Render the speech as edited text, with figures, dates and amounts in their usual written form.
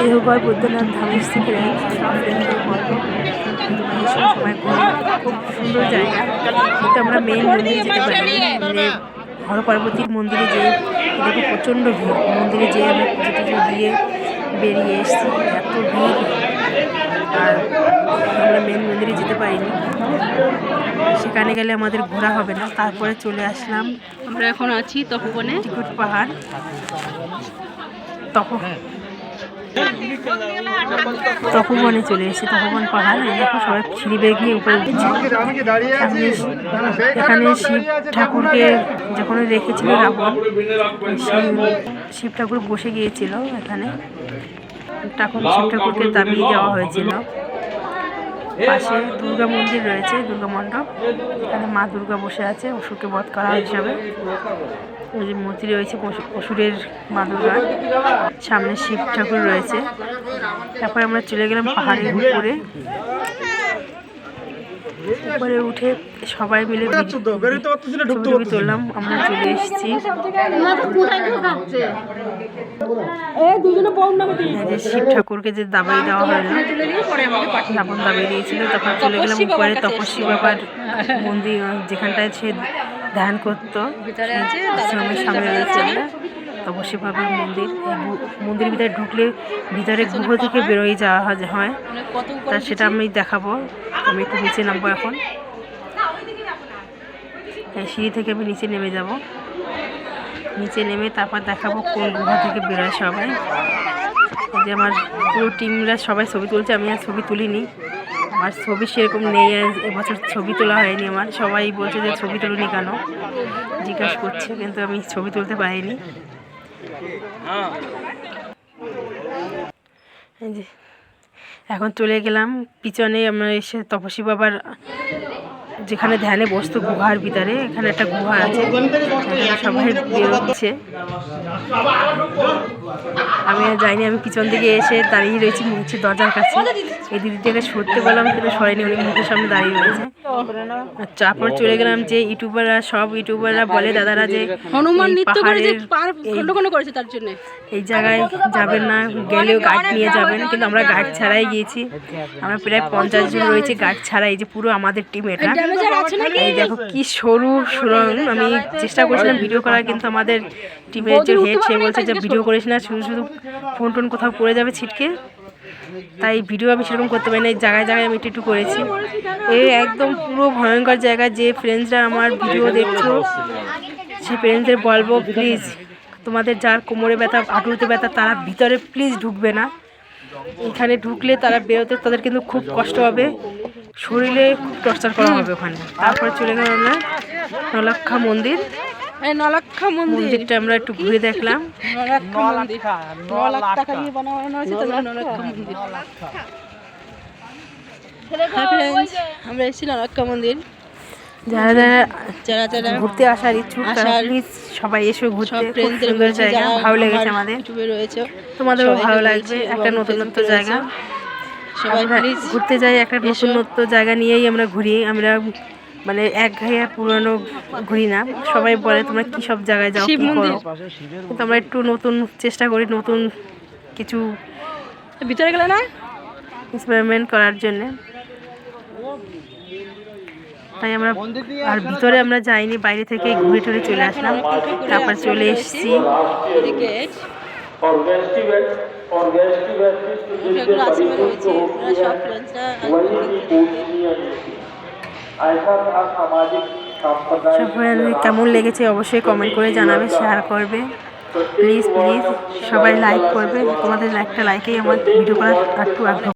দেহগড় বৈদ্যনাথ ধামের থেকে সবাই খুব সুন্দর জায়গা, কিন্তু আমরা মেইন মন্দিরে যেতে পারি। মানে হর পার্বতীর মন্দিরে যে দেখো প্রচণ্ড ভিড়, মন্দিরে যেয়ে আমরা পুজো টুজো দিয়ে বেরিয়ে এসেছি, এত ভিড়। আর আমরা মেন মন্দিরে যেতে পারিনি, সেখানে গেলে আমাদের ঘোরা হবে না। তারপরে চলে আসলাম, আমরা এখন আছি তপবনে, টিকুট পাহাড়। তপবনে চলে এসেছি, তপবন পাহাড়। দেখো সবাই সিঁড়ি বেয়ে গিয়ে উপরে উঠছে। এখানে শিব ঠাকুরকে যখন রেখেছিল রাবণ, শিব ঠাকুর বসে গিয়েছিল এখানে। শিব ঠাকুরকে দাবিয়ে দেওয়া হয়েছিল। পাশে দুর্গা মন্দির রয়েছে, দুর্গা মণ্ডপ। এখানে মা দুর্গা বসে আছে অসুরকে বধ করা হিসাবে। ওই যে মূর্তি রয়েছে অসুরের মা দুর্গার, সামনে শিব ঠাকুর রয়েছে। তারপরে আমরা চলে গেলাম পাহাড়ের উপরে। উপরে উঠে সবাই মিলে ছবি তুললাম। আমরা চলে এসেছি, শিব ঠাকুরকে যে দাবাই দেওয়া হলো, রাবণ দাবাই দিয়েছিল। তারপর চলে গেলাম উপরে তপস্বী বাবার মন্দির, যেখানটায় সে ধ্যান করতো। সামনে রয়েছে তপস্বী বাবার মন্দির। মন্দিরের ভিতরে ঢুকলে ভিতরে গুহ থেকে বেরোয় যাওয়া হয়, তা সেটা আমি দেখাবো। আমি একটু নিচে নামবো এখন, সিঁড়ি থেকে আমি নিচে নেমে যাব। নিচে নেমে তারপর দেখাবো কোন গুহা থেকে বেরোয় সবাই। যে আমার পুরো টিমরা সবাই ছবি তুলছে, আমি আর ছবি তুলিনি। আমার ছবি সেরকম নেই, এবছর ছবি তোলা হয়নি আমার। সবাই বলছে যে ছবি তুলিনি কেন, জিজ্ঞাসা করছে, কিন্তু আমি ছবি তুলতে পারিনি। এখন চলে গেলাম পিছনে, আমরা এসে তপস্বী বাবার যেখানে ধ্যানে বসতো গুহার ভিতরে, এখানে একটা গুহা আছে, সবাই বেরোচ্ছে। আমি আর যাইনি, আমি পিছন দিকে এসে দাঁড়িয়ে রয়েছি মুখের দরজার কাছে। এই দিদিটাকে সরতে বললাম, কিন্তু সরেনি, উনি মুখের সামনে দাঁড়িয়ে রয়েছে। তারপর চলে গেলাম যে সব ইউটিউবাররা বলে দাদারা যে হনুমান নৃত্য করেছে, খন্ড করেছে, তার জন্য এই জায়গায় যাবেন না, গেলেও গাইড নিয়ে যাবেন। কিন্তু আমরা গাইড ছাড়াই গিয়েছি। আমরা প্রায় 50 জন রয়েছে গাইড ছাড়াই। এই যে পুরো আমাদের টিম এটা। এই দেখো কি সরু সুরঙ্গ। আমি চেষ্টা করছিলাম ভিডিও করার, কিন্তু আমাদের টিমের যে হেড সে বলছে যে ভিডিও করিস না, শুধু শুধু ফোন টোন কোথাও পড়ে যাবে ছিটকে। তাই ভিডিও আমি সেরকম করতে পারি না। এই জায়গায় জায়গায় আমি একটু করেছি। এই একদম পুরো ভয়ঙ্কর জায়গা। যে ফ্রেন্ডসরা আমার ভিডিও দেখছো, সেই ফ্রেন্ডসদের বলবো প্লিজ, তোমাদের যার কোমরে ব্যথা, হাঁটুতে ব্যথা, তারা ভিতরে প্লিজ ঢুকবে না। এখানে ঢুকলে তারা বেরোতে তাদের কিন্তু খুব কষ্ট হবে, শরীরে খুব টর্চার করা হবে ওখানে। তারপরে চলে গেলাম আমরা নলাক্ষা মন্দির। মন্দিরটা আমরা একটু ঘুরে দেখলাম। আমরা এসেছি নলাক্ষা মন্দির। যারা ঘুরতে আসার ইচ্ছুক প্লিজ সবাই এসে ঘুরতে। খুব সুন্দর জায়গা, ভালো লেগেছে আমাদের, তোমাদেরও ভালো লাগবে। একটা নতুনত্ব জায়গা, সবাই ঘুরতে যাই, একটা নতুনত্ব জায়গা নিয়েই আমরা ঘুরি। আমরা মানে একঘেয়ে পুরনো ঘুরি না। সবাই বলে তোমরা কী সব জায়গায় যাও, কী করো, কিন্তু আমরা একটু নতুন চেষ্টা করি, নতুন কিছু ভিতরে গেলে না এক্সপেরিমেন্ট করার জন্যে। তাই আমরা আর ভিতরে আমরা যাইনি, বাইরে থেকে ঘুরে টুরে চলে আসলাম। তারপর চলে এসেছি কেমন লেগেছে অবশ্যই কমেন্ট করে জানাবে, শেয়ার করবে প্লিজ। সবাই লাইক করবে, তোমাদের একটা লাইকেই আমার ভিডিও করার একটু আগ্রহ।